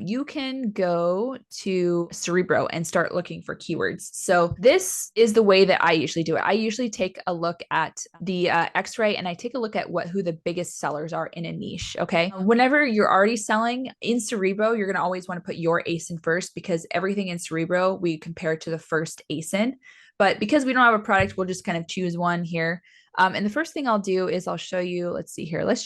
you can go to Cerebro and start looking for keywords. So this is the way that I usually do it. I usually take a look at the Xray and I take a look at who the biggest sellers are in a niche. Okay. Whenever you're already selling in Cerebro, you're going to always want to put your ASIN first because everything in Cerebro, we compare to the first ASIN. But because we don't have a product, we'll just kind of choose one here. And the first thing I'll do is I'll show you, let's see here. Let's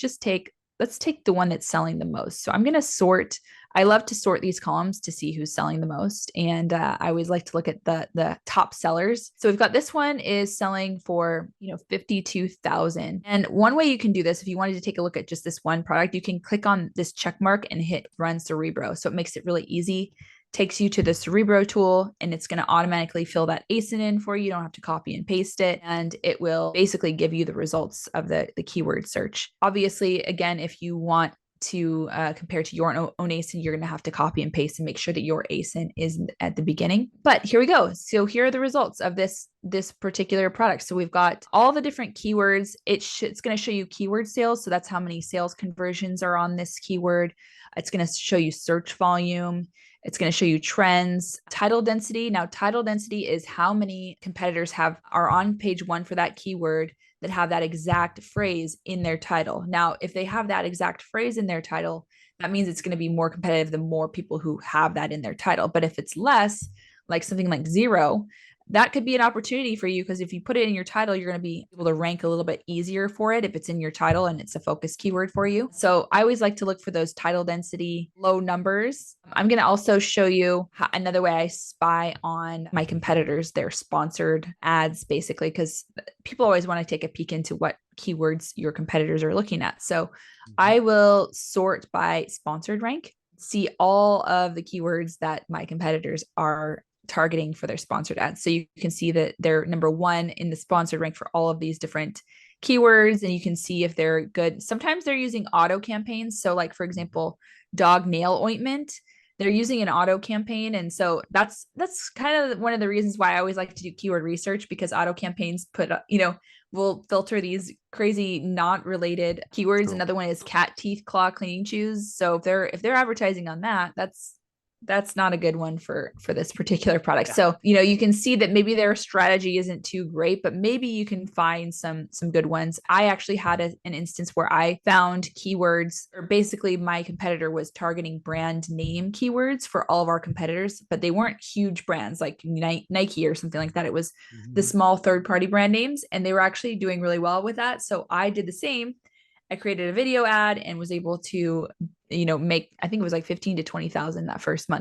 take the one that's selling the most. So I'm going to sort. I love to sort these columns to see who's selling the most. And I always like to look at the top sellers. So we've got this one is selling for, 52,000. And one way you can do this, if you wanted to take a look at just this one product, you can click on this check mark and hit run Cerebro. So it makes it really easy. Takes you to the Cerebro tool and it's going to automatically fill that ASIN in for you. You don't have to copy and paste it. And it will basically give you the results of the keyword search. Obviously, again, if you want to compare to your own ASIN, you're going to have to copy and paste and make sure that your ASIN is at the beginning. But here we go. So here are the results of this particular product. So we've got all the different keywords. It's going to show you keyword sales. So that's how many sales conversions are on this keyword. It's going to show you search volume. It's going to show you trends, title density. Now, title density is how many competitors are on page one for that keyword that have that exact phrase in their title. Now, if they have that exact phrase in their title, that means it's going to be more competitive the more people who have that in their title. But if it's less, like something like 0, that could be an opportunity for you because if you put it in your title, you're going to be able to rank a little bit easier for it if it's in your title and it's a focus keyword for you. So I always like to look for those title density low numbers. I'm going to also show you another way I spy on my competitors, their sponsored ads, basically, because people always want to take a peek into what keywords your competitors are looking at. So I will sort by sponsored rank, see all of the keywords that my competitors are targeting for their sponsored ads. So you can see that they're number 1 in the sponsored rank for all of these different keywords, and you can see if they're good. Sometimes they're using auto campaigns. So like, for example, dog nail ointment, they're using an auto campaign. And so that's kind of one of the reasons why I always like to do keyword research, because auto campaigns will filter these crazy not related keywords. True. Another one is cat teeth claw cleaning shoes. So if they're advertising on that, that's not a good one for this particular product. Yeah. So, you can see that maybe their strategy isn't too great, but maybe you can find some good ones. I actually had an instance where I found keywords, or basically my competitor was targeting brand name keywords for all of our competitors, but they weren't huge brands like Nike or something like that. It was the small third-party brand names, and they were actually doing really well with that. So I did the same. I created a video ad and was able to, make, I think it was like 15 to 20,000 that first month.